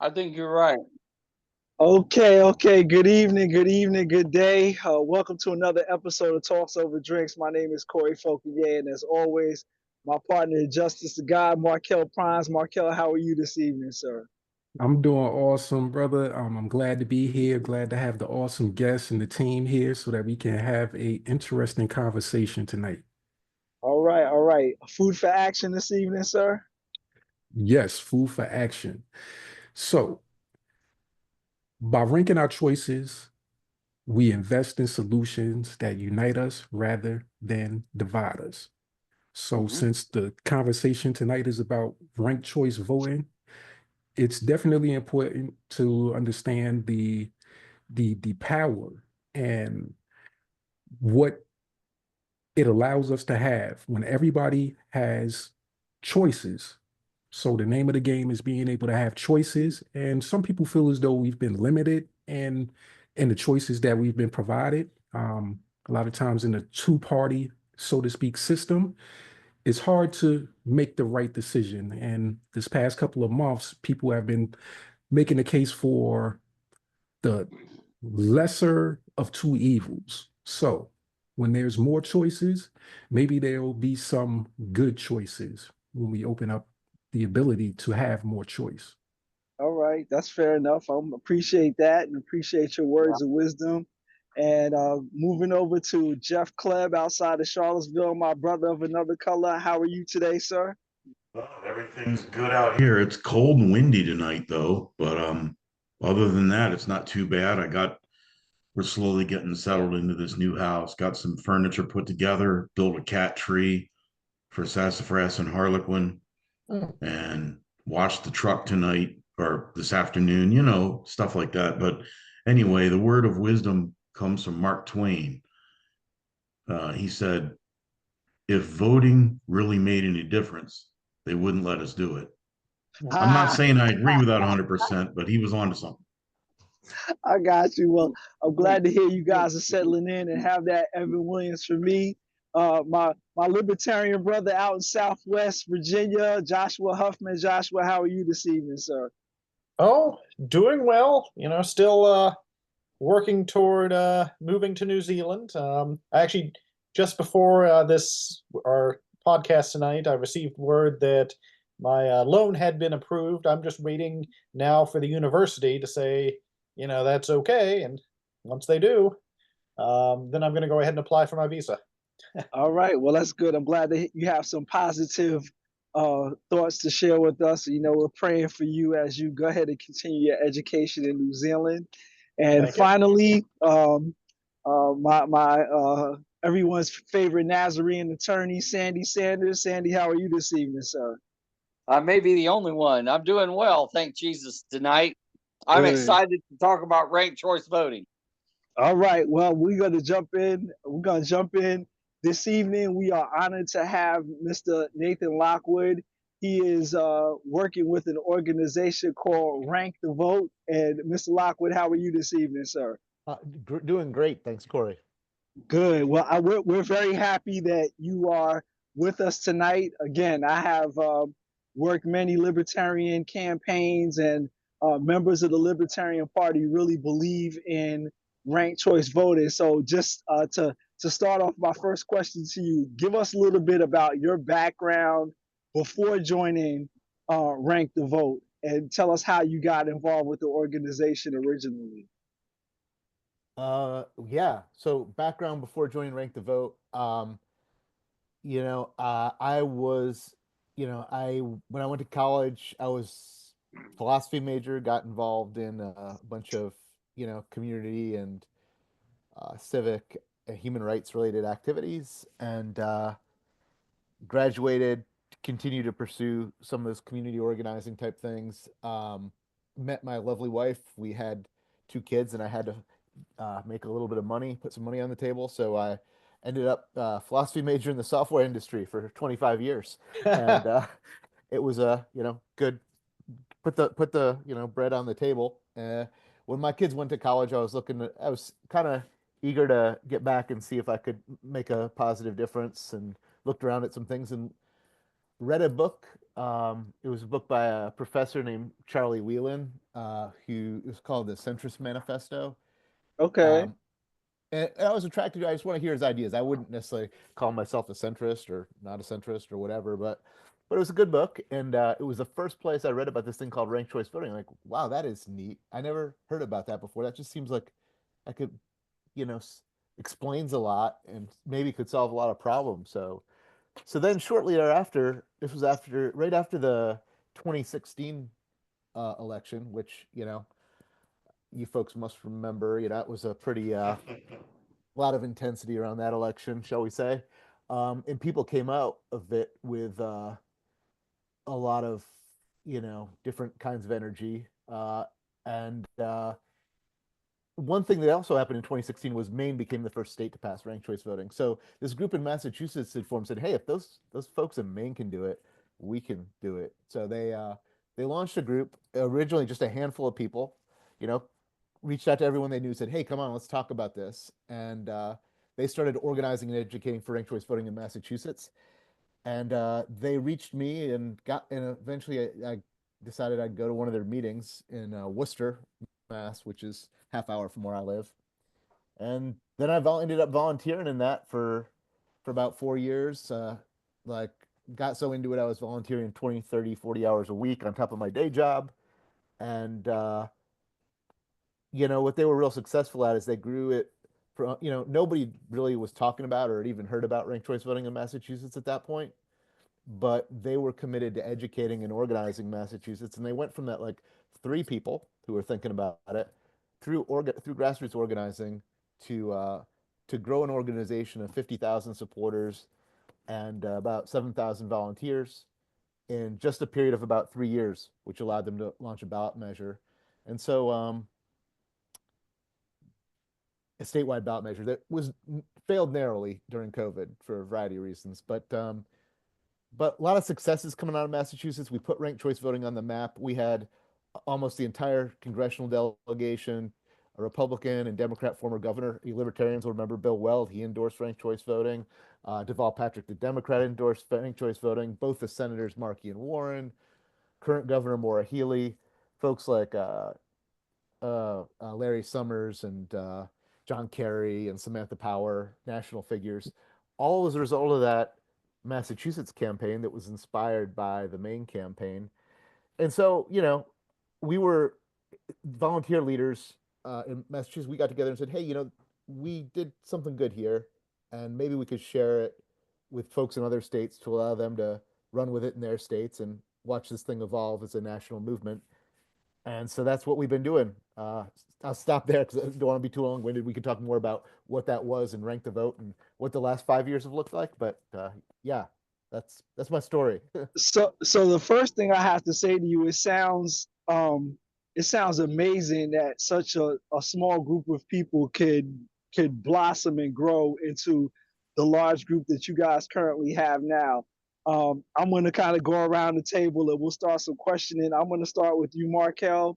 I think you're right. Okay. Good evening, good day. Welcome to another episode of Talks Over Drinks. My name is Corey Fauconier, and as always, my partner in Justice to God, Markel Prines. Markel, how are you this evening, sir? I'm doing awesome, brother. I'm glad to be here. Glad to have the awesome guests and the team here so that we can have a interesting conversation tonight. All right. Food for action this evening, sir? Yes, food for action. So, by ranking our choices, we invest in solutions that unite us rather than divide us. So, Hmm. since the conversation tonight is about ranked choice voting, it's definitely important to understand the power and what it allows us to have when everybody has choices. So the name of the game is being able to have choices. And some people feel as though we've been limited in the choices that we've been provided. A lot of times in a two-party, so to speak, system, it's hard to make the right decision. And this past couple of months, people have been making a case for the lesser of two evils. So when there's more choices, maybe there will be some good choices when we open up the ability to have more choice. All right, that's fair enough. I appreciate that and appreciate your Yeah. words of wisdom. And moving over to Jeff Kleb outside of Charlottesville, my brother of another color. How are you today, sir? Well, everything's good out here. It's cold and windy tonight though, but other than that, it's not too bad. We're slowly getting settled into this new house. Got some furniture put together, built a cat tree for sassafras and harlequin, and washed the truck tonight or this afternoon, stuff like that. But anyway, the word of wisdom comes from Mark Twain. He said, if voting really made any difference, they wouldn't let us do it. I'm not Ah, saying I agree with that 100%, but he was on to something. I got you. Well, I'm glad to hear you guys are settling in and have that Evan Williams for me. My libertarian brother out in Southwest Virginia, Joshua Huffman. Joshua, how are you this evening, sir? Oh, doing well. Still working toward moving to New Zealand. Actually, just before this our podcast tonight, I received word that my loan had been approved. I'm just waiting now for the university to say, that's okay. And once they do, then I'm going to go ahead and apply for my visa. All right. Well, that's good. I'm glad that you have some positive thoughts to share with us. You know, we're praying for you as you go ahead and continue your education in New Zealand. And Thank you. finally, my everyone's favorite Nazarene attorney, Sandy Sanders. Sandy, how are you this evening, sir? I may be the only one. I'm doing well, thank Jesus, tonight. I'm Good. excited to talk about ranked choice voting. All right. Well, we're going to jump in. We're going to jump in this evening. We are honored to have Mr. Nathan Lockwood. He is working with an organization called Rank the Vote. And Mr. Lockwood, how are you this evening, sir? Doing great. Thanks, Corey. Good. Well, we're very happy that you are with us tonight. Again, I have worked many libertarian campaigns, and members of the Libertarian Party really believe in ranked choice voting. So, just to start off, my first question to you: give us a little bit about your background before joining Rank the Vote, and tell us how you got involved with the organization originally. Yeah. So background before joining Rank the Vote. I was, I when I went to college, I was philosophy major, got involved in a bunch of, community and civic and human rights related activities, and graduated, continued to pursue some of those community organizing type things. Met my lovely wife. We had two kids, and I had to make a little bit of money, put some money on the table. So I ended up philosophy major in the software industry for 25 years, and it was a good put the bread on the table. When my kids went to college, I was kind of eager to get back and see if I could make a positive difference, and looked around at some things and read a book. It was a book by a professor named Charlie Whelan, who it was called The Centrist Manifesto. Okay. Um, and I was attracted to. I just want to hear his ideas. I wouldn't necessarily call myself a centrist or not a centrist or whatever, but it was a good book, and it was the first place I read about this thing called ranked choice voting. Like, wow, that is neat. I never heard about that before. That just seems like I could, you know, explains a lot and maybe could solve a lot of problems. So then shortly thereafter, this was after right after the 2016 election, which you folks must remember. It was a pretty lot of intensity around that election, shall we say. And people came out of it with a lot of, different kinds of energy. And One thing that also happened in 2016 was Maine became the first state to pass ranked choice voting. So this group in Massachusetts had formed, said, "Hey, if those folks in Maine can do it, we can do it." So they launched a group, originally just a handful of people, you know, reached out to everyone they knew, said, "Hey, come on, let's talk about this." And they started organizing and educating for ranked choice voting in Massachusetts. And they reached me and eventually I decided I'd go to one of their meetings in Worcester, Mass, which is half hour from where I live. And then ended up volunteering in that for about 4 years. Like got so into it, I was volunteering 20, 30, 40 hours a week on top of my day job. And what they were real successful at is they grew it from, nobody really was talking about or had even heard about ranked choice voting in Massachusetts at that point, but they were committed to educating and organizing Massachusetts. And they went from that like 3 people who were thinking about it through grassroots organizing to grow an organization of 50,000 supporters and about 7,000 volunteers in just a period of about 3 years, which allowed them to launch a ballot measure. And so a statewide ballot measure that was failed narrowly during COVID for a variety of reasons, but a lot of successes coming out of Massachusetts. We put ranked choice voting on the map. We had almost the entire congressional delegation, a Republican and Democrat former governor. You Libertarians will remember Bill Weld. He endorsed ranked choice voting. Deval Patrick, the Democrat, endorsed ranked choice voting. Both the senators, Markey and Warren, current Governor Maura Healey, folks like Larry Summers and John Kerry and Samantha Power, national figures, all as a result of that Massachusetts campaign that was inspired by the Maine campaign. And so, we were volunteer leaders in Massachusetts. We got together and said, "Hey, we did something good here, and maybe we could share it with folks in other states to allow them to run with it in their states and watch this thing evolve as a national movement." And so that's what we've been doing. I'll stop there because I don't want to be too long-winded. We can talk more about what that was and rank the vote and what the last 5 years have looked like. But yeah, that's my story. So the first thing I have to say to you, it sounds amazing that such a small group of people could blossom and grow into the large group that you guys currently have now. I'm going to kind of go around the table and we'll start some questioning. I'm going to start with you, Markel.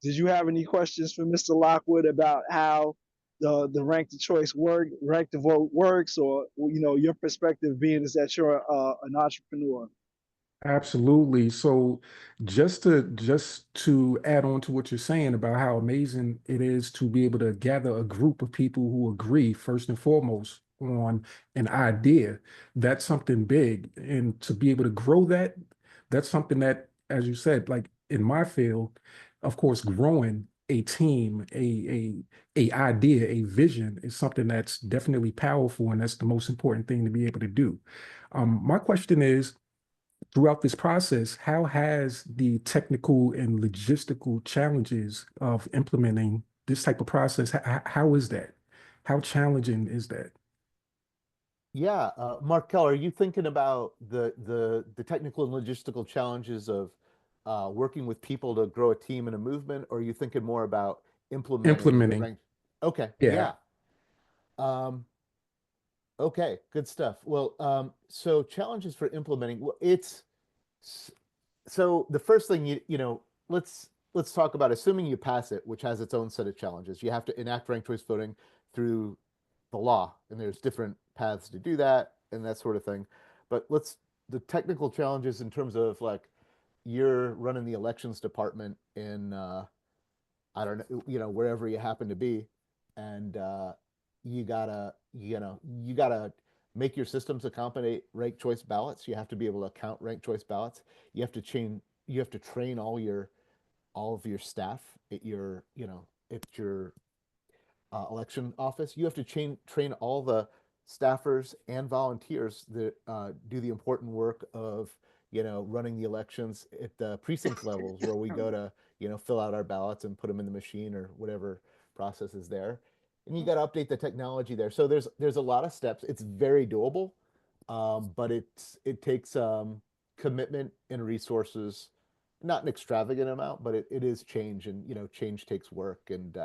Did you have any questions for Mr. Lockwood about how the rank the choice rank the vote works, or your perspective being is that you're an entrepreneur? Absolutely. So just to add on to what you're saying about how amazing it is to be able to gather a group of people who agree first and foremost on an idea, that's something big. And to be able to grow that, that's something that, as you said, like in my field, of course, growing a team, a idea, a vision is something that's definitely powerful, and that's the most important thing to be able to do. My question is, throughout this process, how has the technical and logistical challenges of implementing this type of process, how is that? How challenging is that? Yeah, Markel, are you thinking about the technical and logistical challenges of working with people to grow a team and a movement, or are you thinking more about implementing the Implementing, rank? Okay, yeah. yeah. Um, okay, good stuff. Well, so challenges for implementing, well, so the first thing let's talk about assuming you pass it, which has its own set of challenges. You have to enact ranked choice voting through the law, and there's different paths to do that and that sort of thing. But let's the technical challenges in terms of like you're running the elections department in I don't know, wherever you happen to be, and you gotta make your systems accommodate ranked choice ballots. You have to be able to count ranked choice ballots. You have to train all of your staff at your election office. You have to train all the staffers and volunteers that do the important work of running the elections at the precinct levels where we go to fill out our ballots and put them in the machine or whatever process is there. And you got to update the technology there. So there's a lot of steps. It's very doable, but it takes commitment and resources, not an extravagant amount, but it is change, and change takes work. And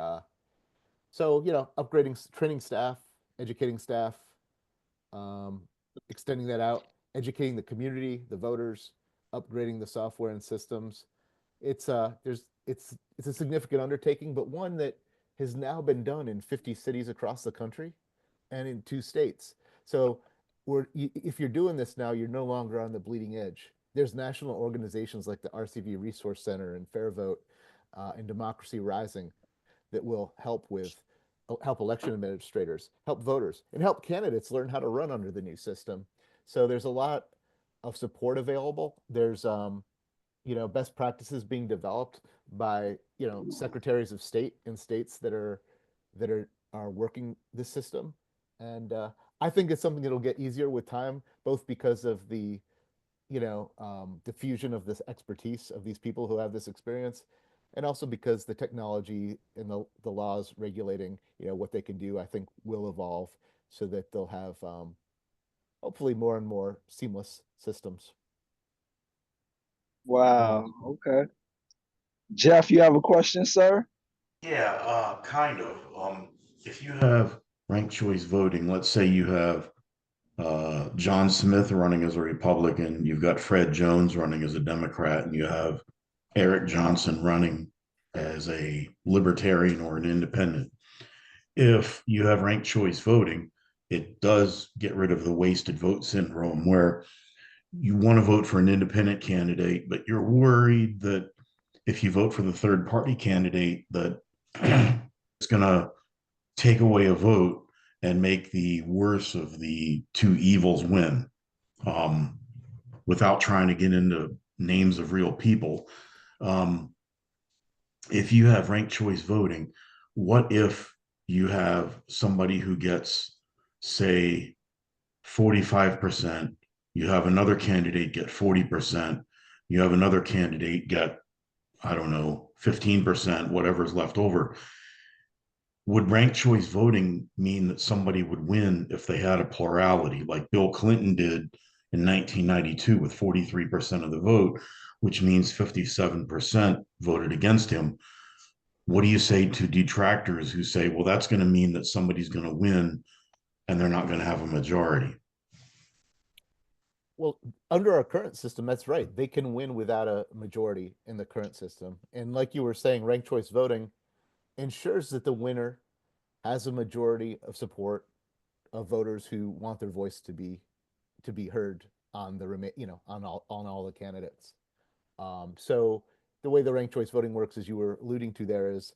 so upgrading, training staff, educating staff, extending that out, educating the community, the voters, upgrading the software and systems. It's a significant undertaking, but one that has now been done in 50 cities across the country and in 2 states. So if you're doing this now, you're no longer on the bleeding edge. There's national organizations like the RCV Resource Center and Fair Vote and Democracy Rising that will help election administrators, help voters, and help candidates learn how to run under the new system. So there's a lot of support available. There's best practices being developed by secretaries of state in states that are working this system. And I think it's something that'll get easier with time, both because of the diffusion of this expertise of these people who have this experience, and also because the technology and the laws regulating what they can do, I think, will evolve so that they'll have hopefully more and more seamless systems. Wow. Okay. Jeff, you have a question, sir? Yeah, kind of. If you have ranked choice voting, let's say you have John Smith running as a Republican, you've got Fred Jones running as a Democrat, and you have Eric Johnson running as a Libertarian or an Independent. If you have ranked choice voting, it does get rid of the wasted vote syndrome where you want to vote for an independent candidate, but you're worried that if you vote for the third party candidate, that it's going to take away a vote and make the worse of the 2 evils win. Without trying to get into names of real people, if you have ranked choice voting, what if you have somebody who gets, say, 45%, you have another candidate get 40%, you have another candidate get, I don't know, 15%, whatever's left over? Would ranked choice voting mean that somebody would win if they had a plurality, like Bill Clinton did in 1992 with 43% of the vote, which means 57% voted against him? What do you say to detractors who say, well, that's going to mean that somebody's going to win and they're not going to have a majority? Well, under our current system, that's right. They can win without a majority in the current system. And like you were saying, ranked choice voting ensures that the winner has a majority of support of voters who want their voice to be heard on on all the candidates. So the way the ranked choice voting works, as you were alluding to there, is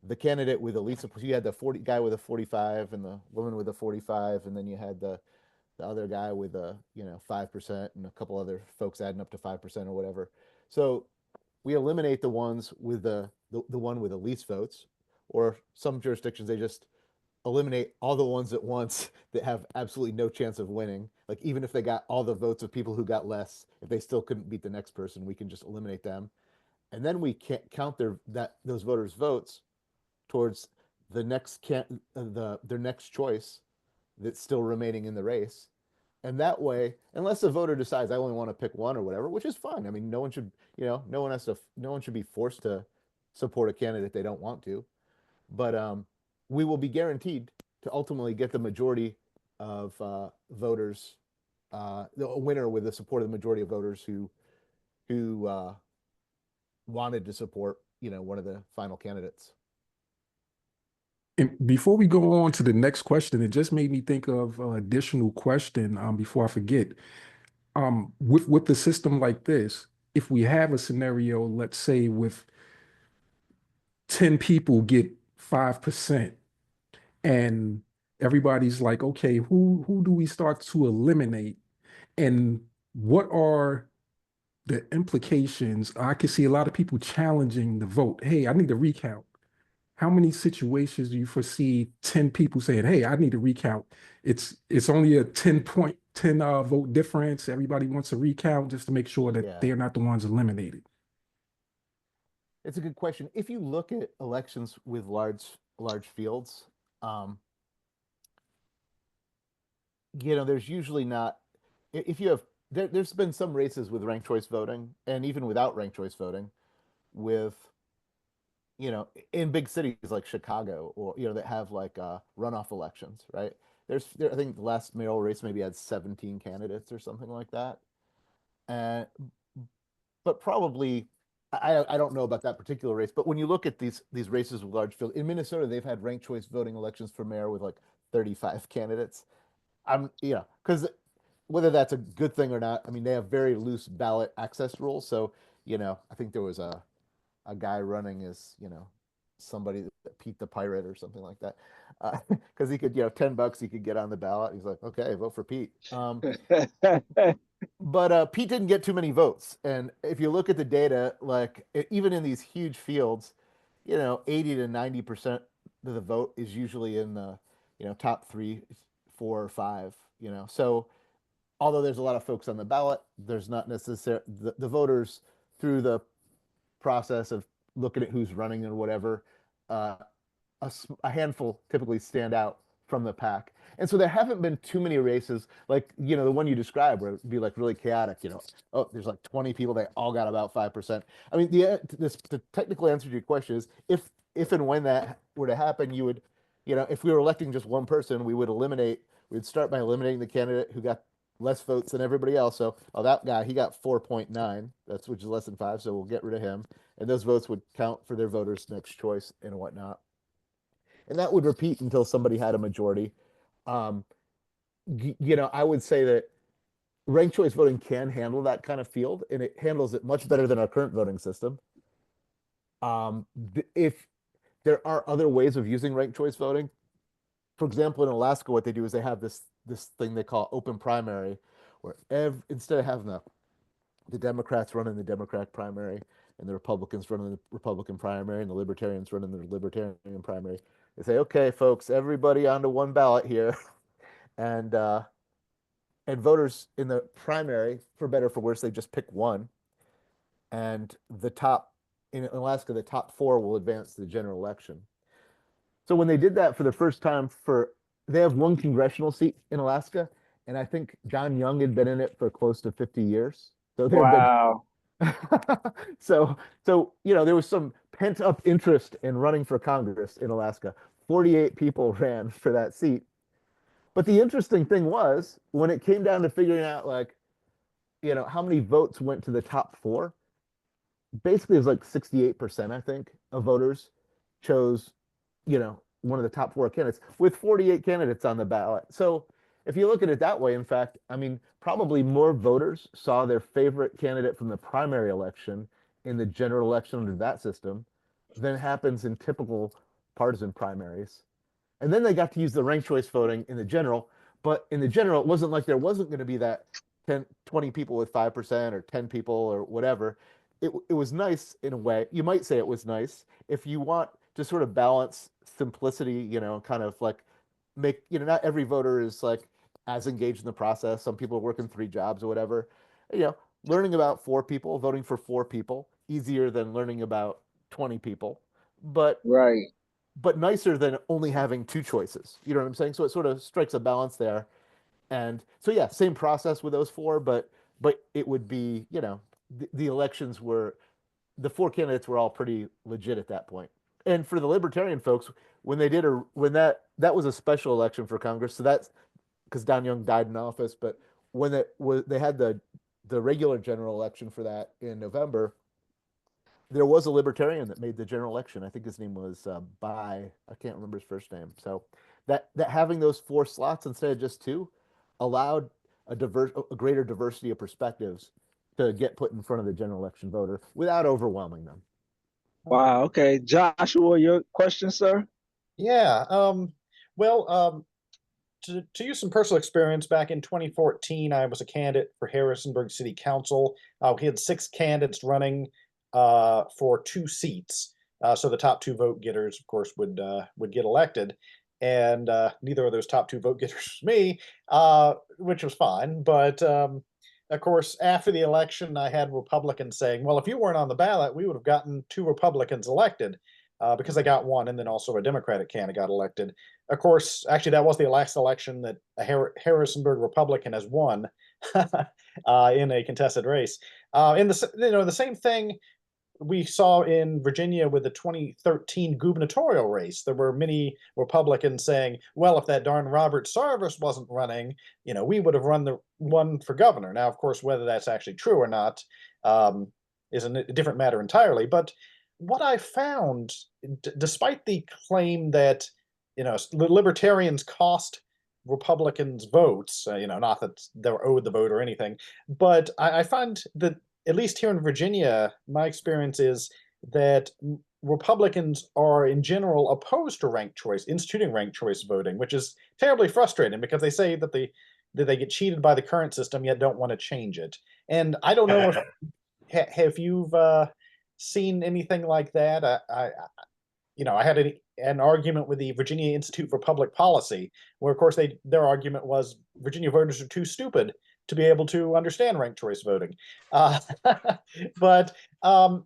the candidate with the least, you had the 40 guy with a 45 and the woman with a 45, and then you had the other guy with a 5% and a couple other folks adding up to 5% or whatever. So we eliminate the ones with the one with the least votes, or some jurisdictions they just eliminate all the ones at once that have absolutely no chance of winning. Like even if they got all the votes of people who got less, if they still couldn't beat the next person, we can just eliminate them. And then we can't count those voters' votes towards the next their next choice that's still remaining in the race. And that way, unless a voter decides I only want to pick one or whatever, which is fine. I mean, no one should be forced to support a candidate they don't want to. But we will be guaranteed to ultimately get the majority of voters, a winner with the support of the majority of voters who wanted to support one of the final candidates. And before we go on to the next question, it just made me think of an additional question before I forget. with the system like this, if we have a scenario, let's say with 10 people get 5%, and everybody's like, okay, who do we start to eliminate? And what are the implications? I can see a lot of people challenging the vote. Hey, I need a recount. How many situations do you foresee 10 people saying, hey, I need a recount? It's only a 10 vote difference. Everybody wants a recount just to make sure that Yeah. they're not the ones eliminated. It's a good question. If you look at elections with large fields, there's usually not. If you have there's been some races with ranked choice voting, and even without ranked choice voting, with in big cities like Chicago, or that have like runoff elections, right? I think the last mayoral race maybe had 17 candidates or something like that, and but probably I don't know about that particular race, but when you look at these races with large field in Minnesota, they've had ranked choice voting elections for mayor with like 35 candidates. Because whether that's a good thing or not, I mean, they have very loose ballot access rules. So, I think there was a guy running as, somebody that Pete the Pirate or something like that. Because he could, $10 he could get on the ballot. He's like, okay, vote for Pete. But Pete didn't get too many votes. And if you look at the data, like even in these huge fields, 80 to 90% of the vote is usually in the, top 3, 4, or 5, So although there's a lot of folks on the ballot, there's not necessarily the voters through the process of looking at who's running or whatever, uh, a handful typically stand out from the pack. And so there haven't been too many races like, the one you described where it'd be like really chaotic, oh, there's like 20 people, they all got about 5%. I mean, the technical answer to your question is if and when that were to happen, you would, if we were electing just one person, we'd start by eliminating the candidate who got less votes than everybody else. So, that guy, he got 4.9, which is less than 5. So we'll get rid of him. And those votes would count for their voters' next choice and whatnot. And that would repeat until somebody had a majority. Um, I would say that ranked choice voting can handle that kind of field, and it handles it much better than our current voting system. If there are other ways of using ranked choice voting, for example, in Alaska, what they do is they have this thing they call open primary, where instead of having the Democrats running the Democratic primary and the Republicans running the Republican primary and the Libertarians running the Libertarian primary, they say, okay, folks, everybody onto one ballot here. And voters in the primary, for better or for worse, they just pick one. And in Alaska, the top 4 will advance to the general election. So when they did that for the first time they have one congressional seat in Alaska, and I think John Young had been in it for close to 50 years. So Wow. So there was some pent up interest in running for Congress in Alaska. 48 people ran for that seat. But the interesting thing was when it came down to figuring out how many votes went to the top 4, basically it was like 68%, I think, of voters chose, one of the top 4 candidates with 48 candidates on the ballot. So if you look at it that way, in fact, I mean, probably more voters saw their favorite candidate from the primary election in the general election under that system than happens in typical partisan primaries. And then they got to use the ranked choice voting in the general. But in the general, it wasn't like there wasn't going to be that 20 people with 5% or 10 people or whatever. It was nice in a way. You might say it was nice if you want to sort of balance simplicity, kind of like make, not every voter is like as engaged in the process. Some people are working 3 jobs or whatever. Learning about 4 people, voting for 4 people, easier than learning about 20 people. But Right. but nicer than only having 2 choices. You know what I'm saying? So it sort of strikes a balance there. And so yeah, same process with those 4, but it would be, the elections the 4 candidates were all pretty legit at that point. And for the Libertarian folks, when that was a special election for Congress, so that's because Don Young died in office, but when they had the regular general election for that in November, there was a Libertarian that made the general election. I think his name was I can't remember his first name. So that having those 4 slots instead of just 2 allowed a greater diversity of perspectives to get put in front of the general election voter without overwhelming them. Wow. Okay, Joshua, your question, sir? Yeah. Well, to use some personal experience, back in 2014, I was a candidate for Harrisonburg City Council. We had 6 candidates running for 2 seats. So the top 2 vote getters, of course, would get elected. And neither of those top 2 vote getters was me, which was fine. But of course, after the election, I had Republicans saying, well, if you weren't on the ballot, we would have gotten 2 Republicans elected. Because I got one, and then also a Democratic candidate got elected. Of course, actually, that was the last election that a Harrisonburg Republican has won in a contested race. In the same thing we saw in Virginia with the 2013 gubernatorial race. There were many Republicans saying, "Well, if that darn Robert Sarvis wasn't running, we would have run the one for governor." Now, of course, whether that's actually true or not is a different matter entirely. But what I found, despite the claim that libertarians cost Republicans votes, not that they're owed the vote or anything, but I find that at least here in Virginia, my experience is that Republicans are in general opposed to ranked choice, instituting ranked choice voting, which is terribly frustrating because they say that they get cheated by the current system yet don't want to change it. And I don't know if you've seen anything like that. I had an argument with the Virginia Institute for Public Policy, where of course their argument was Virginia voters are too stupid to be able to understand ranked choice voting. But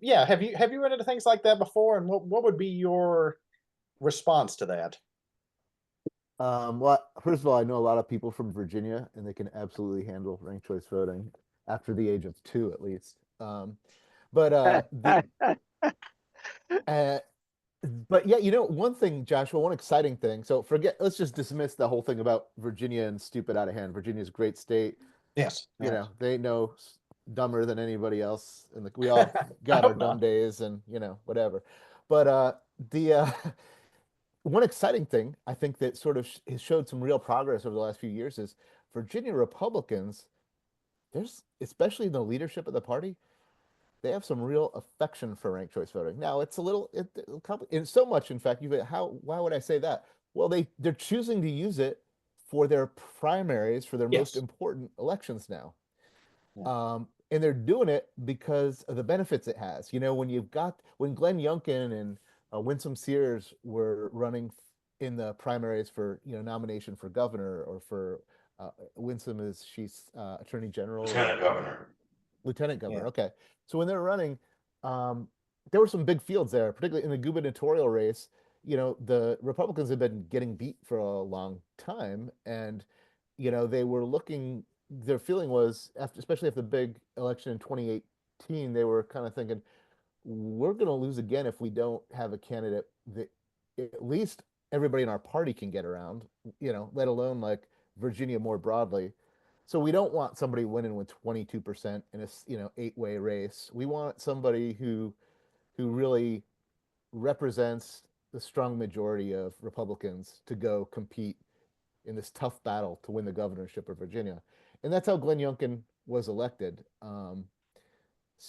yeah, have you run into things like that before, and what would be your response to that? Well, first of all, I know a lot of people from Virginia, and they can absolutely handle ranked choice voting after the age of 2, at least. But yeah, one thing, Joshua, one exciting thing. So let's just dismiss the whole thing about Virginia and stupid out of hand. Virginia's a great state. Yes. They know dumber than anybody else, and we all got our dumb days, and whatever. But the one exciting thing I think that sort of has showed some real progress over the last few years is Virginia Republicans. Especially in the leadership of the party, they have some real affection for ranked choice voting. Now it's a little complicated. So much, in fact, why would I say that? Well, they're choosing to use it for their primaries, for their most important elections now. Yeah. And they're doing it because of the benefits it has. When when Glenn Youngkin and Winsome Sears were running in the primaries for nomination for governor, or for Winsome she's attorney general, lieutenant governor. Yeah. Okay, so when they were running, there were some big fields there, particularly in the gubernatorial race. The Republicans had been getting beat for a long time, and they were looking. Their feeling was, especially after the big election in 2018, they were kind of thinking, we're going to lose again if we don't have a candidate that at least everybody in our party can get around, let alone like Virginia more broadly. So we don't want somebody winning with 22% in a 8-way race. We want somebody who really represents the strong majority of Republicans to go compete in this tough battle to win the governorship of Virginia. And that's how Glenn Youngkin was elected.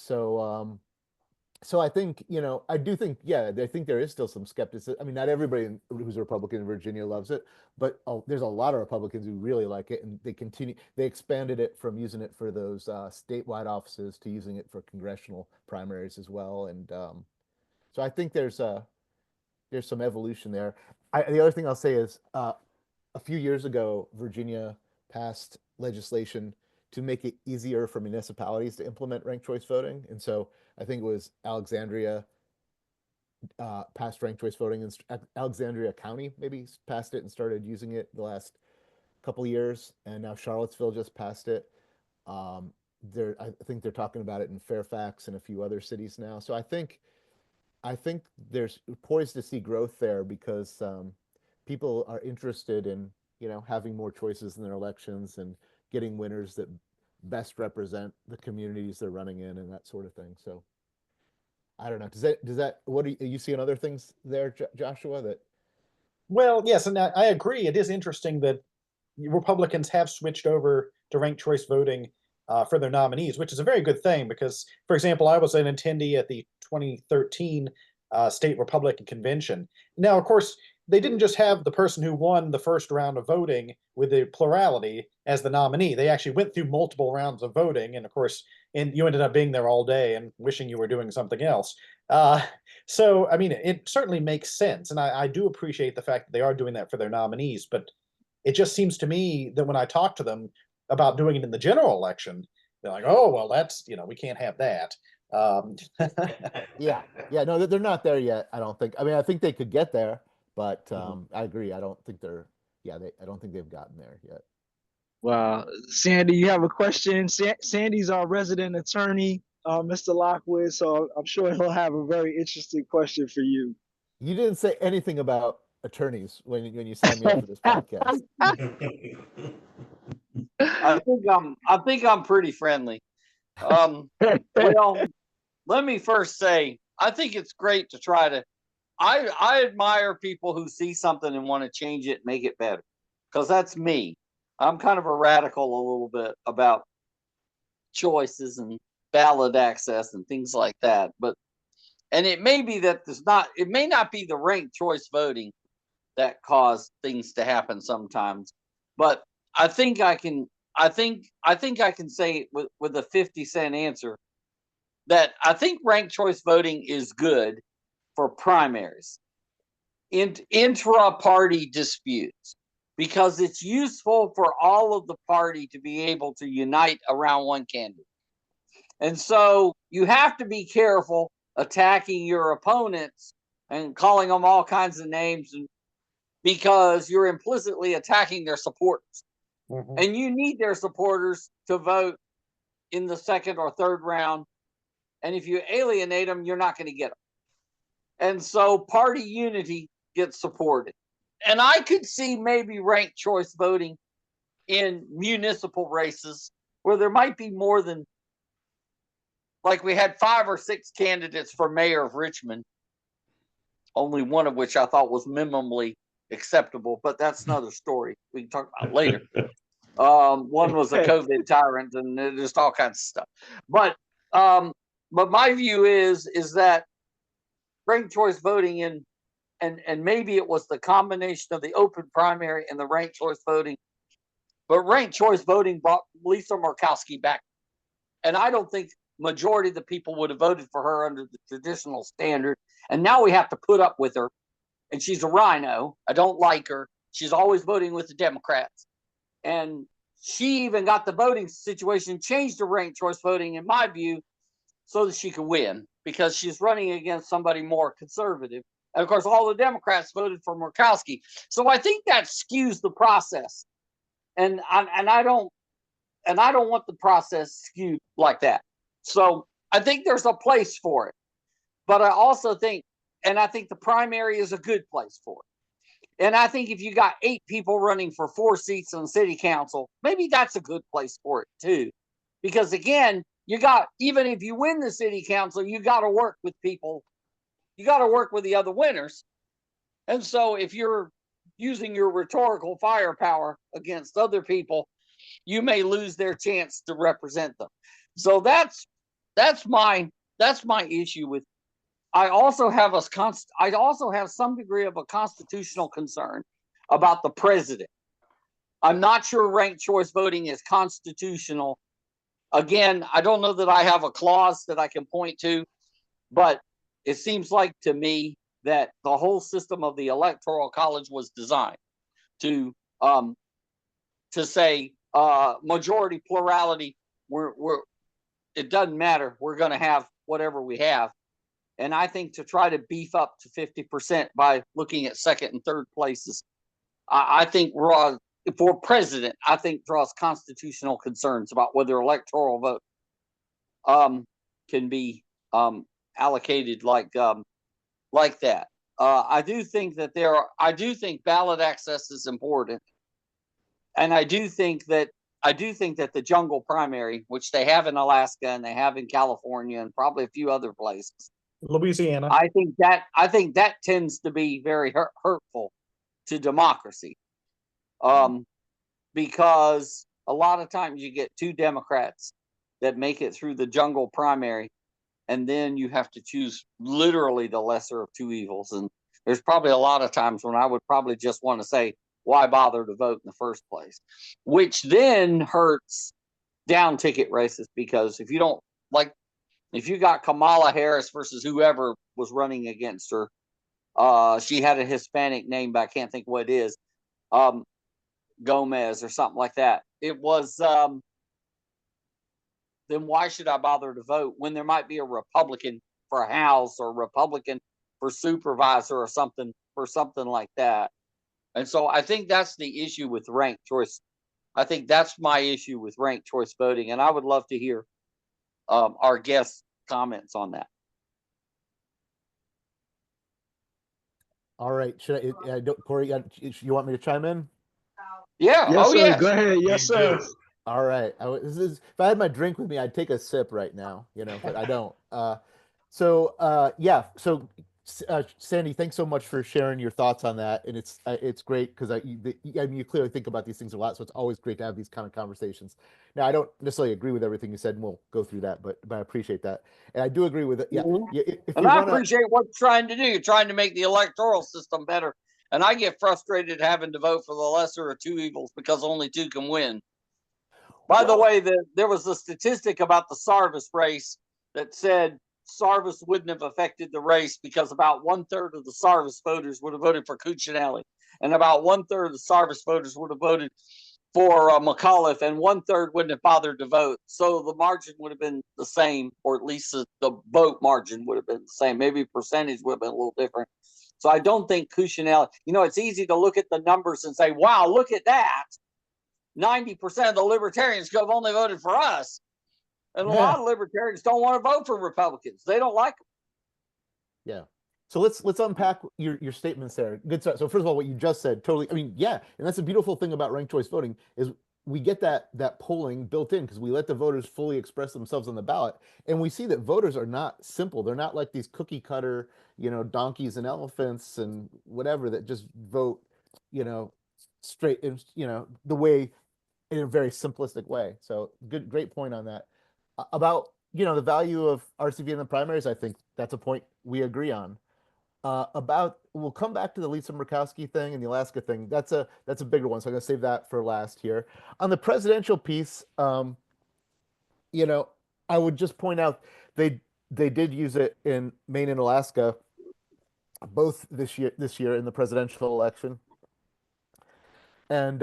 So I think, I do think, I think there is still some skepticism. I mean, not everybody who's a Republican in Virginia loves it, but there's a lot of Republicans who really like it, and they expanded it from using it for those statewide offices to using it for congressional primaries as well. And so I think there's some evolution there. The other thing I'll say is a few years ago, Virginia passed legislation to make it easier for municipalities to implement ranked choice voting. And so I think it was Alexandria passed ranked choice voting, and Alexandria County maybe passed it and started using it the last couple of years. And now Charlottesville just passed it. I think they're talking about it in Fairfax and a few other cities now. So I think there's poised to see growth there because people are interested in having more choices in their elections and getting winners that best represent the communities they're running in and that sort of thing. So I don't know. Does that what are you seeing other things there, Joshua? That Well, yes, and I agree. It is interesting that Republicans have switched over to ranked choice voting for their nominees, which is a very good thing because, for example, I was an attendee at the 2013 state Republican convention. Now, of course, they didn't just have the person who won the first round of voting with the plurality as the nominee. They actually went through multiple rounds of voting, and of course, you ended up being there all day and wishing you were doing something else. So, I mean, it certainly makes sense, and I do appreciate the fact that they are doing that for their nominees, but it just seems to me that when I talk to them about doing it in the general election, they're like, oh, well, that's, we can't have that. Yeah, no, they're not there yet, I don't think. I mean, I think they could get there, but I agree. I don't think I don't think they've gotten there yet. Well, Sandy, you have a question? Sandy's our resident attorney, Mr. Lockwood, so I'm sure he'll have a very interesting question for you. You didn't say anything about attorneys when you signed me up for this podcast. I think I'm pretty friendly. Well, let me first say, I think it's great to try to. I admire people who see something and want to change it, make it better, because that's me. I'm kind of a radical a little bit about choices and ballot access and things like that. And it may be that it may not be the ranked choice voting that caused things to happen sometimes, but I think I can say with a 50-cent answer that I think ranked choice voting is good for primaries, intra-party disputes, because it's useful for all of the party to be able to unite around one candidate. And so you have to be careful attacking your opponents and calling them all kinds of names, because you're implicitly attacking their supporters. Mm-hmm. And you need their supporters to vote in the second or third round. And if you alienate them, you're not going to get them. And so party unity gets supported. And I could see maybe ranked choice voting in municipal races where there might be more than, like we had 5 or 6 candidates for mayor of Richmond, only one of which I thought was minimally acceptable, but that's another story we can talk about later. One was a COVID tyrant and just all kinds of stuff. But my view is that ranked choice voting and maybe it was the combination of the open primary and the ranked choice voting, but ranked choice voting brought Lisa Murkowski back. And I don't think majority of the people would have voted for her under the traditional standard. And now we have to put up with her. And she's a rhino. I don't like her. She's always voting with the Democrats. And she even got the voting situation changed to ranked choice voting, in my view, so that she could win, because she's running against somebody more conservative. And of course, all the Democrats voted for Murkowski. So I think that skews the process. And I don't want the process skewed like that. So I think there's a place for it. But I also think, and I think the primary is a good place for it. And I think if you got 8 people running for 4 seats on city council, maybe that's a good place for it too. Because again, even if you win the city council, you got to work with people. You got to work with the other winners. And so if you're using your rhetorical firepower against other people, you may lose their chance to represent them. So that's my issue with. I also have some degree of a constitutional concern about the president. I'm not sure ranked choice voting is constitutional. Again, I don't know that I have a clause that I can point to, but it seems like to me that the whole system of the Electoral College was designed to say majority plurality. It doesn't matter. We're going to have whatever we have. And I think to try to beef up to 50% by looking at second and third places, I think for president, I think draws constitutional concerns about whether electoral vote can be allocated like that. I do think ballot access is important, and I do think that the jungle primary, which they have in Alaska and they have in California and probably a few other places, Louisiana. I think that tends to be very hurtful to democracy. because a lot of times you get two Democrats that make it through the jungle primary, and then you have to choose literally the lesser of two evils. And there's probably a lot of times when I would probably just want to say, why bother to vote in the first place? Which then hurts down ticket races, because if you don't like, if you got Kamala Harris versus whoever was running against her, she had a Hispanic name, but I can't think what it is, Gomez or something like that. It was, then why should I bother to vote when there might be a Republican for House or a Republican for supervisor or something like that? And so I think that's the issue with ranked choice. I think that's my issue with ranked choice voting, and I would love to hear our guests' comments on that. All right, should Corey? You want me to chime in? Yeah. Yes, Oh, sir. yes. Go ahead. Yes, sir. All right. If I had my drink with me, I'd take a sip right now, but I don't. Yeah. So, Sandy, thanks so much for sharing your thoughts on that, and it's great because you clearly think about these things a lot, so it's always great to have these kind of conversations. Now, I don't necessarily agree with everything you said, and we'll go through that, but I appreciate that, and I do agree with it. Yeah. And I appreciate what you're trying to do. You're trying to make the electoral system better. And I get frustrated having to vote for the lesser of two evils because only two can win. By the way, there was a statistic about the Sarvis race that said Sarvis wouldn't have affected the race because about 1/3 of the Sarvis voters would have voted for Cuccinelli, and about 1/3 of the Sarvis voters would have voted for McAuliffe, and 1/3 wouldn't have bothered to vote. So the margin would have been the same, or at least the vote margin would have been the same. Maybe percentage would have been a little different. So I don't think Cuccinelli, it's easy to look at the numbers and say, wow, look at that. 90% of the libertarians have only voted for us. And a lot of libertarians don't want to vote for Republicans. They don't like them. Yeah. So let's unpack your statements there. Good stuff. So first of all, what you just said, totally. I mean, yeah, and that's a beautiful thing about ranked choice voting is we get that polling built in because we let the voters fully express themselves on the ballot, and we see that voters are not simple. They're not like these cookie cutter, donkeys and elephants and whatever that just vote, straight, the way, in a very simplistic way. So great point on that. About the value of RCV in the primaries, I think that's a point we agree on. We'll come back to the Lisa Murkowski thing and the Alaska thing. That's a bigger one, so I'm gonna save that for last here. On the presidential piece, I would just point out they did use it in Maine and Alaska, both this year in the presidential election. And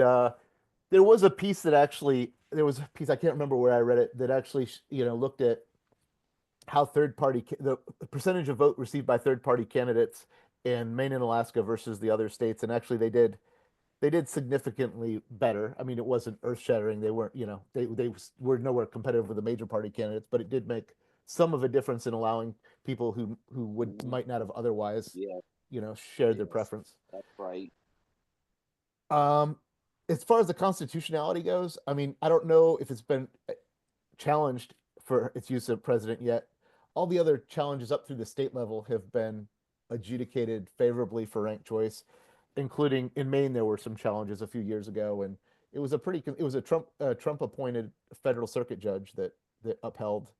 there was a piece I can't remember where I read it, that actually looked at how the percentage of vote received by third-party candidates in Maine and Alaska versus the other states, and actually they did significantly better. I mean, it wasn't earth-shattering. They weren't, they were nowhere competitive with the major party candidates, but it did make some of a difference in allowing people who might not have otherwise, shared their preference. That's right. As far as the constitutionality goes, I mean, I don't know if it's been challenged for its use of president yet. All the other challenges up through the state level have been adjudicated favorably for ranked choice, including in Maine. There were some challenges a few years ago, and it was a Trump appointed federal circuit judge that upheld,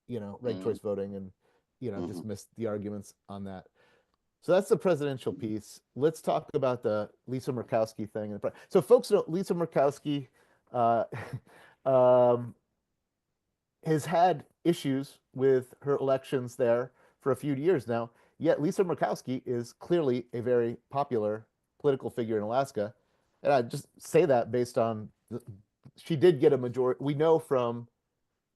ranked choice voting, and dismissed the arguments on that. So that's the presidential piece. Let's talk about the Lisa Murkowski thing. So folks know Lisa Murkowski has had issues with her elections there for a few years now. Yet Lisa Murkowski is clearly a very popular political figure in Alaska. And I just say that based on she did get a majority. We know from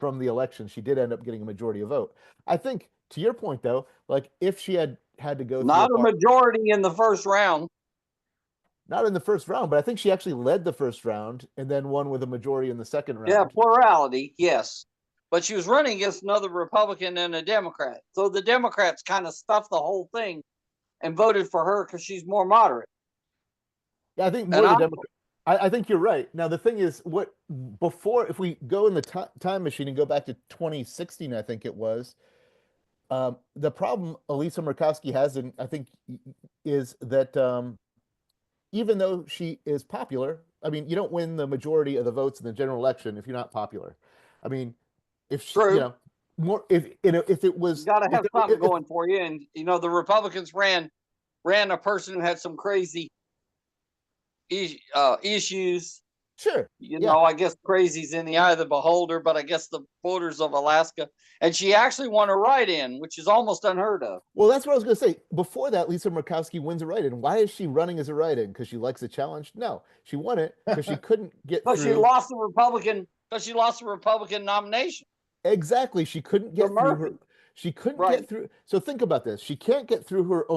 the election, she did end up getting a majority of vote. I think, to your point though, like if she had to go not a majority in the first round. Not in the first round, but I think she actually led the first round and then won with a majority in the second round. Yeah, plurality, yes. But she was running against another Republican and a Democrat. So the Democrats kind of stuffed the whole thing and voted for her because she's more moderate. Yeah, I think more the Democrat. I think you're right. Now, the thing is, if we go in the time machine and go back to 2016, I think it was, the problem Lisa Murkowski has, I think, is that even though she is popular, I mean, you don't win the majority of the votes in the general election if you're not popular. I mean, if True. you know more, if it was, You got to have something if, going for you. And the Republicans ran a person who had some crazy issues. sure, I guess crazy's in the eye of the beholder, but I guess the voters of Alaska, and she actually won a write-in, which is almost unheard of. Well, that's what I was going to say. Before that, Lisa Murkowski wins a write-in. Why is she running as a write-in? Because she likes a challenge? No, she won it because she couldn't get But through. she lost the Republican nomination. Exactly. She couldn't get through her. She couldn't Right. get through. So think about this. She can't get through her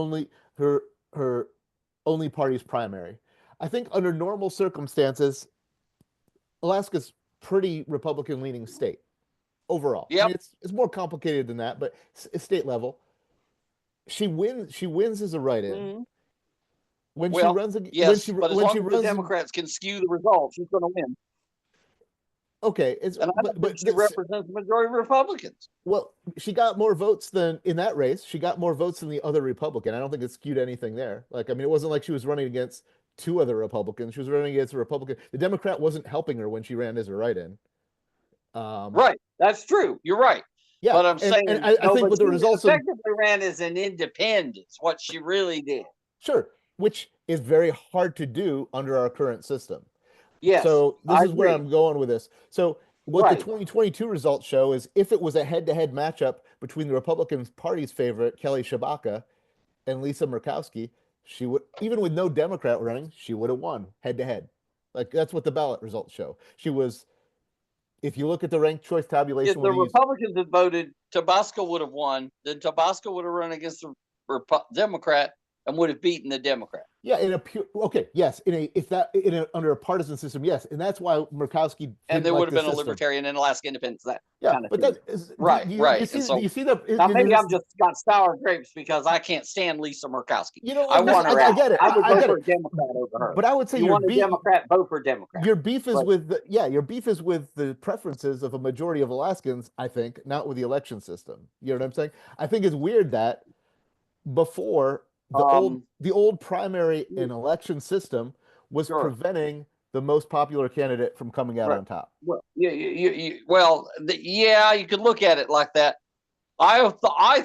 only party's primary. I think under normal circumstances, Alaska's pretty Republican leaning state overall. Yep. I mean, it's more complicated than that, but state level. She wins as a write-in. Mhm. When Well, she runs yes, when but as when long she as the runs Democrats can skew the results, she's going to win. okay, And I don't think she this- represents the majority of Republicans. well, she got more votes than in that race. She got more votes than the other Republican. I don't think it skewed anything there. Like, I mean, it wasn't like she was running against two other Republicans. She was running against a Republican. The Democrat wasn't helping her when she ran as a write-in. Right, that's true. You're right. Yeah, But I'm saying, and I think with the results of effectively ran as an independent. What she really did. sure, which is very hard to do under our current system. Yes. So this I is where agree. I'm going with this. So what Right. the 2022 results show is if it was a head-to-head matchup between the Republican Party's favorite Kelly Shabaka and Lisa Murkowski, she would, even with no Democrat running, she would have won head-to-head. Like that's what the ballot results show. She was, if you look at the ranked choice tabulation, If the Republicans had voted, Tabasco would have won. Then Tabasco would have run against the Democrat and would have beaten the Democrat. yeah, in a pure yes, under a partisan system, yes, and that's why Murkowski And there like would have the been a system. Libertarian and Alaska Independence. That Yeah, kind of but thing. that is Right, right. You see, And so, do you see the? Now maybe this- I'm just got sour grapes because I can't stand Lisa Murkowski. You know, I want her I out. get it. I would I vote get for it. a Democrat over her. But I would say You your want a Democrat, vote for Democrat. Your beef is Right. with your beef is with the preferences of a majority of Alaskans, I think, not with the election system. You know what I'm saying? I think it's weird that before the old primary and election system was Sure. preventing the most popular candidate from coming out Right. on top. Well, yeah, you could look at it like that. I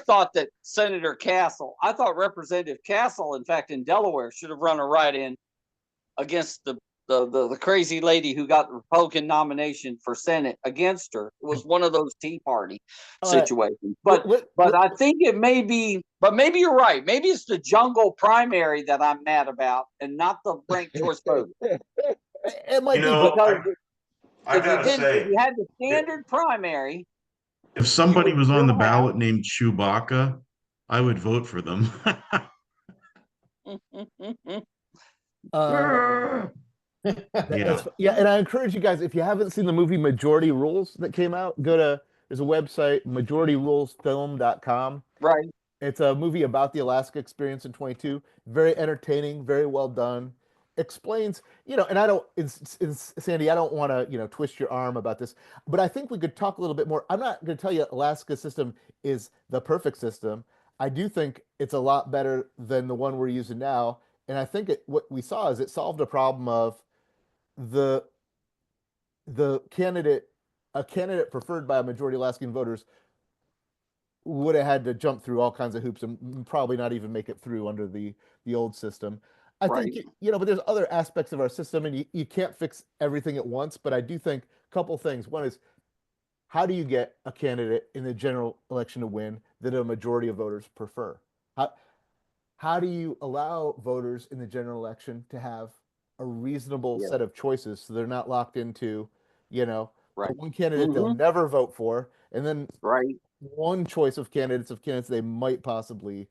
thought that Senator Castle, I thought Representative Castle, in fact, in Delaware, should have run a write-in against the crazy lady who got the Republican nomination for Senate against her. It was one of those Tea Party situations. But I think it may be. But maybe you're right. Maybe it's the jungle primary that I'm mad about, and not the ranked choice vote. It might You be, know, but I gotta say, if you had the standard primary. if somebody was on the still have- ballot named Chewbacca, I would vote for them. yeah, and I encourage you guys, if you haven't seen the movie Majority Rules that came out, there's a website, majorityrulesfilm.com. Right. It's a movie about the Alaska experience in 22. Very entertaining, very well done. Explains, and I don't, Sandy, I don't want to, twist your arm about this, but I think we could talk a little bit more. I'm not going to tell you Alaska's system is the perfect system. I do think it's a lot better than the one we're using now. And I think what we saw is it solved a problem of a candidate preferred by a majority of Alaskan voters would have had to jump through all kinds of hoops and probably not even make it through under the old system. I think, but there's other aspects of our system and you can't fix everything at once, but I do think a couple things. One is, how do you get a candidate in the general election to win that a majority of voters prefer? How do you allow voters in the general election to have a reasonable set of choices so they're not locked into, one candidate they'll never vote for, and then one choice of candidates they might possibly,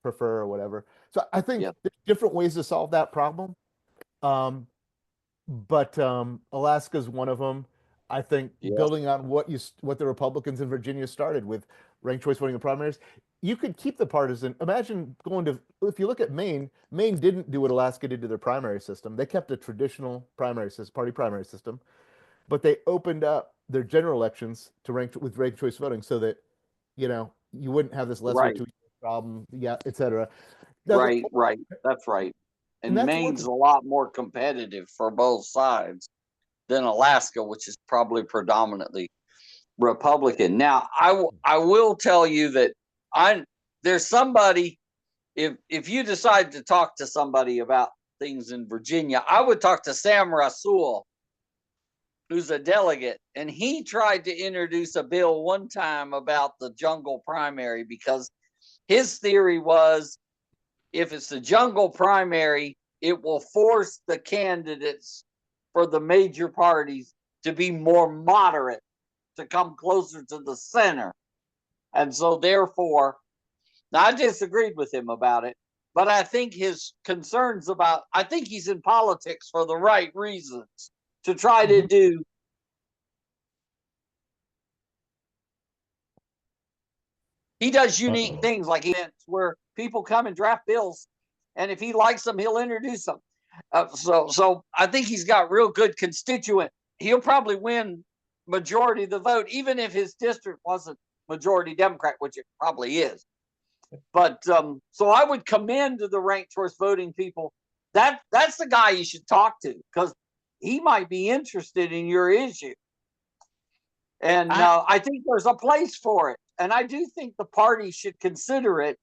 prefer or whatever. So I think there's different ways to solve that problem. But Alaska's one of them. I think building on what the Republicans in Virginia started with ranked choice voting in primaries, you could keep the partisan. Imagine if you look at Maine didn't do what Alaska did to their primary system. They kept a traditional party primary system, but they opened up their general elections to ranked choice voting so that, you wouldn't have this lesser to problem, et cetera. Right. That's right. And that's Maine's a lot more competitive for both sides than Alaska, which is probably predominantly Republican. Now, I will tell you that there's somebody, if you decide to talk to somebody about things in Virginia, I would talk to Sam Rasool, who's a delegate, and he tried to introduce a bill one time about the jungle primary, because his theory was, if it's a jungle primary, it will force the candidates for the major parties to be more moderate, to come closer to the center. And so therefore, now I disagreed with him about it, but I think his concerns about, I think he's in politics for the right reasons, to try to do. He does unique things, like events where people come and draft bills, and if he likes them, he'll introduce them. So I think he's got real good constituent. He'll probably win majority of the vote, even if his district wasn't majority Democrat, which it probably is. But so I would commend to the ranked choice voting people, that's the guy you should talk to, because he might be interested in your issue. And I think there's a place for it. And I do think the party should consider it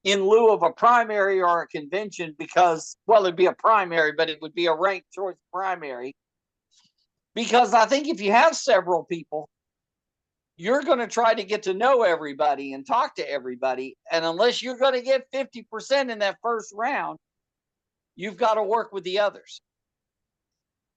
in lieu of a primary or a convention, because, well, it'd be a primary, but it would be a ranked choice primary. Because I think if you have several people, you're going to try to get to know everybody and talk to everybody. And unless you're going to get 50% in that first round, you've got to work with the others.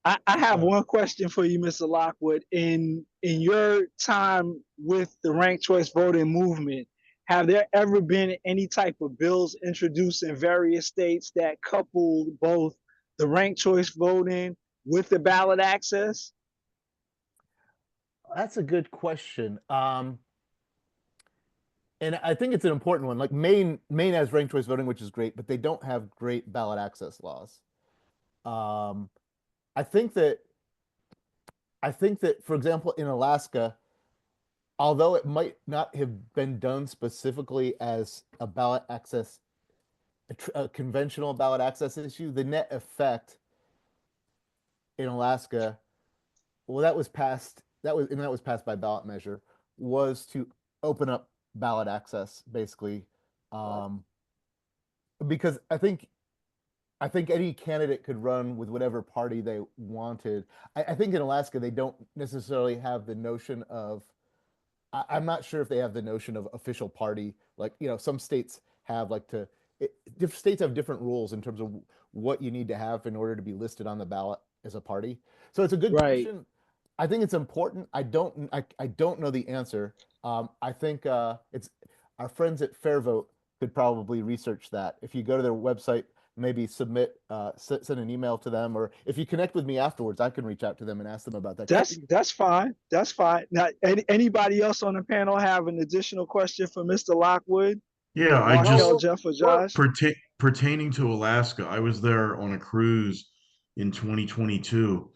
I have one question for you, Mr. Lockwood. In your time with the ranked choice voting movement, have there ever been any type of bills introduced in various states that coupled both the ranked choice voting with the ballot access? That's a good question. And I think it's an important one. Like Maine has ranked choice voting, which is great, but they don't have great ballot access laws. I think that, for example, in Alaska, although it might not have been done specifically as a ballot access, a conventional ballot access issue, the net effect in Alaska, well, that was passed by ballot measure, was to open up ballot access, basically, because I think any candidate could run with whatever party they wanted. I think in Alaska, they don't necessarily have the notion of, I'm not sure if they have the notion of official party. Like, some states have different states have different rules in terms of what you need to have in order to be listed on the ballot as a party. So it's a good question. I think it's important. I don't know the answer. I think it's our friends at Fair Vote could probably research that. If you go to their website, maybe send an email to them, or if you connect with me afterwards, I can reach out to them and ask them about that. That's fine. That's fine. Now, anybody else on the panel have an additional question for Mr. Lockwood? Yeah, Markel, Jeff, or Josh? Pertaining to Alaska, I was there on a cruise in 2022,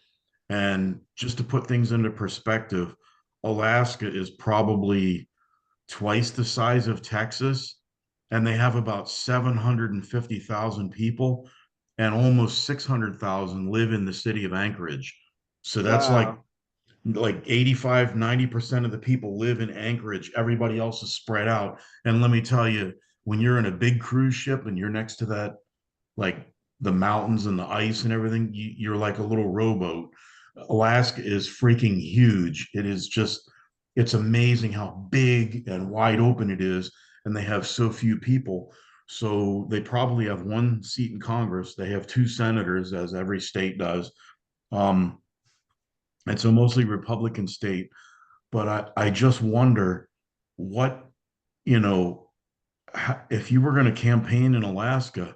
and just to put things into perspective, Alaska is probably twice the size of Texas, and they have about 750,000 people, and almost 600,000 live in the city of Anchorage. So that's like 85, 90% of the people live in Anchorage. Everybody else is spread out. And let me tell you, when you're in a big cruise ship and you're next to that, like the mountains and the ice and everything, you're like a little rowboat. Alaska is freaking huge. It's amazing how big and wide open it is. And they have so few people. So they probably have one seat in Congress. They have 2 senators, as every state does. It's a mostly Republican state. But I just wonder what, if you were going to campaign in Alaska,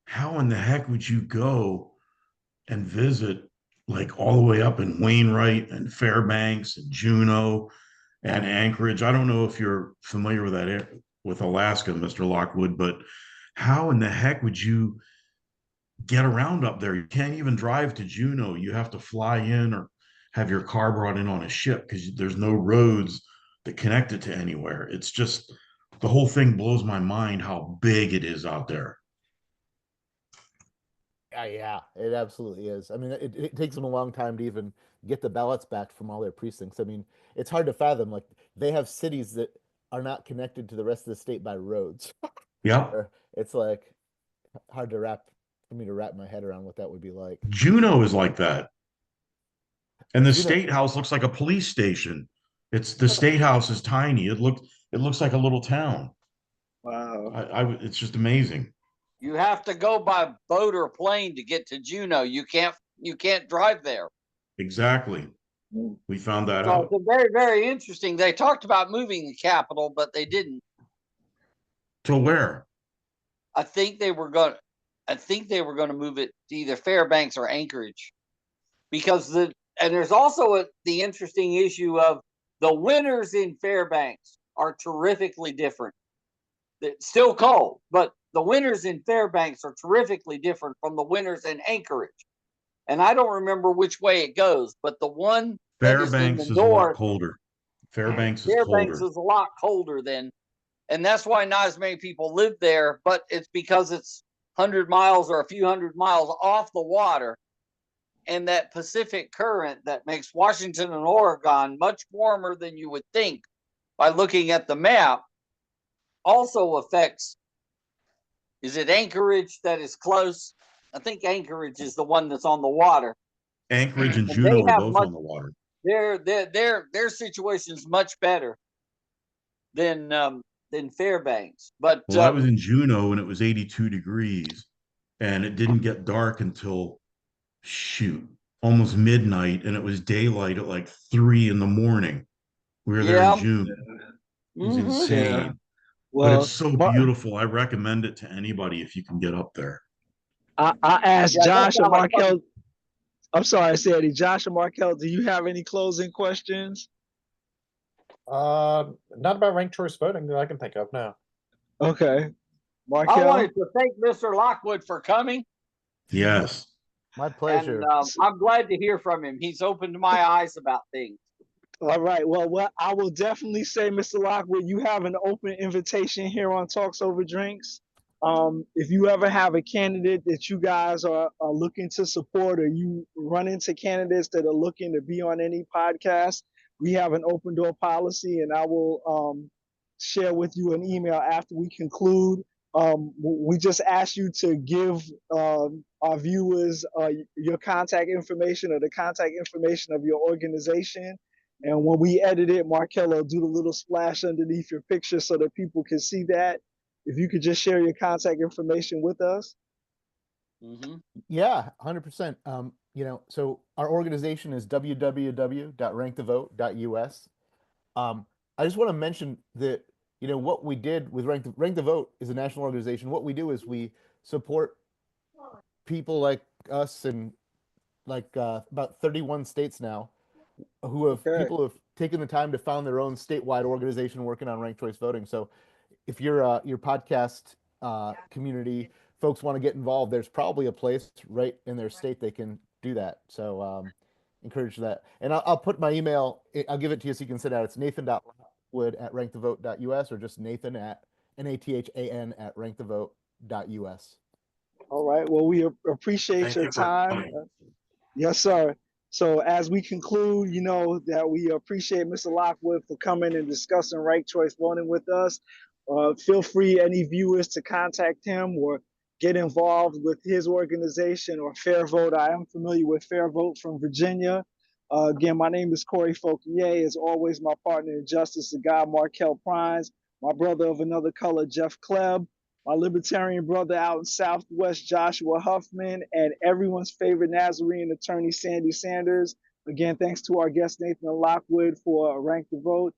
how in the heck would you go and visit, like all the way up in Wainwright and Fairbanks and Juneau and Anchorage? I don't know if you're familiar with that, with Alaska, Mr. Lockwood, but how in the heck would you get around up there? You can't even drive to Juneau. You have to fly in or have your car brought in on a ship, because there's no roads that connect it to anywhere. It's just, the whole thing blows my mind how big it is out there. Yeah, it absolutely is. I mean, it takes them a long time to even get the ballots back from all their precincts. I mean, it's hard to fathom. Like, they have cities that are not connected to the rest of the state by roads. Yep. Or it's like hard to wrap for me to wrap my head around what that would be like. Juneau is like that. And the Juneau, state house looks like a police station. It's the state house is tiny. It looks like a little town. Wow. It's just amazing. You have to go by boat or plane to get to Juneau. You can't drive there. Exactly. We found that So out. it's very, very interesting. They talked about moving the capital, but they didn't. To where? I think they were going to move it to either Fairbanks or Anchorage, because there's also the interesting issue of the winters in Fairbanks are terrifically different. It's still cold, but the winters in Fairbanks are terrifically different from the winters in Anchorage. And I don't remember which way it goes, but the one that is in Fairbanks the is a lot north, colder. Fairbanks is Fairbanks colder. is a lot colder than, and that's why not as many people live there, but it's because it's 100 miles or a few hundred miles off the water. And that Pacific current that makes Washington and Oregon much warmer than you would think by looking at the map also affects, is it Anchorage that is close? I think Anchorage is the one that's on the water. Anchorage and And Juneau they are have both much, on the water. their situation's much better than Fairbanks. But Well, I was in Juneau and it was 82 degrees and it didn't get dark until almost midnight, and it was daylight at like 3 in the morning. We were there in yeah, June. It was mhm. insane. Yeah. But Well, it's so beautiful. I recommend it to anybody if you can get up there. I asked Yeah, Josh and like Markel. I'm sorry, Sandy. Josh and Markel, do you have any closing questions? Not about ranked choice voting that I can think of. No. Okay. I Markel? wanted to thank Mr. Lockwood for coming, Yes. my pleasure. and I'm glad to hear from him. He's opened my eyes about things. All right. Well, I will definitely say, Mr. Lockwood, you have an open invitation here on Talks Over Drinks. If you ever have a candidate that you guys are looking to support, or you run into candidates that are looking to be on any podcast, we have an open door policy, and I will share with you an email after we conclude. We just ask you to give our viewers your contact information or the contact information of your organization. And when we edit it, Markel will do the little splash underneath your picture so that people can see that. If you could just share your contact information with us. Mm-hmm. Yeah, 100%. So our organization is www.rankthevote.us. I just want to mention that, what we did with Rank the Vote is a national organization. What we do is we support people like us and like about 31 states now who have people who have taken the time to found their own statewide organization working on ranked choice voting. So if your podcast community folks want to get involved, there's probably a place right in their state they can do that. So encourage that. And I'll put my email, I'll give it to you so you can send out. It's nathan.lockwood@rankthevote.us or just nathan at nathan@rankthevote.us. All right. Well, we appreciate your time. Yes, sir. So as we conclude, that we appreciate Mr. Lockwood for coming and discussing ranked choice voting with us. Feel free, any viewers, to contact him or get involved with his organization or Fair Vote. I am familiar with Fair Vote from Virginia. Again, my name is Corey Fauconier. As always, my partner in justice, the guy Markel Prines, my brother of another color, Jeff Kleb, my Libertarian brother out in Southwest, Joshua Huffman, and everyone's favorite Nazarene attorney, Sandy Sanders. Again, thanks to our guest, Nathan Lockwood, for Rank the Vote.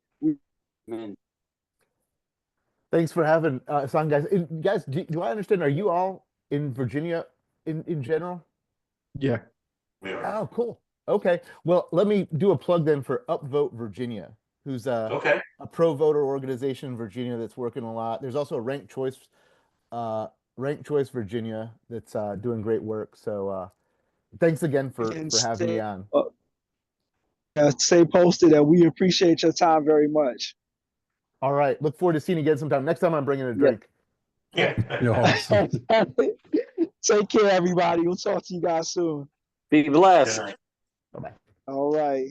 Thanks for having us on, guys. Guys, do I understand? Are you all in Virginia in general? Yeah. We are. Oh, cool. Okay. Well, let me do a plug then for Upvote Virginia, who's a pro voter organization in Virginia that's working a lot. There's also a Ranked Choice Virginia that's doing great work. So thanks again for having me on. Stay posted, and we appreciate your time very much. All right. Look forward to seeing you again sometime. Next time I'm bringing a drink. Yeah. You're awesome. Take care, everybody. We'll talk to you guys soon. Be blessed. Good night. Bye-bye. All right.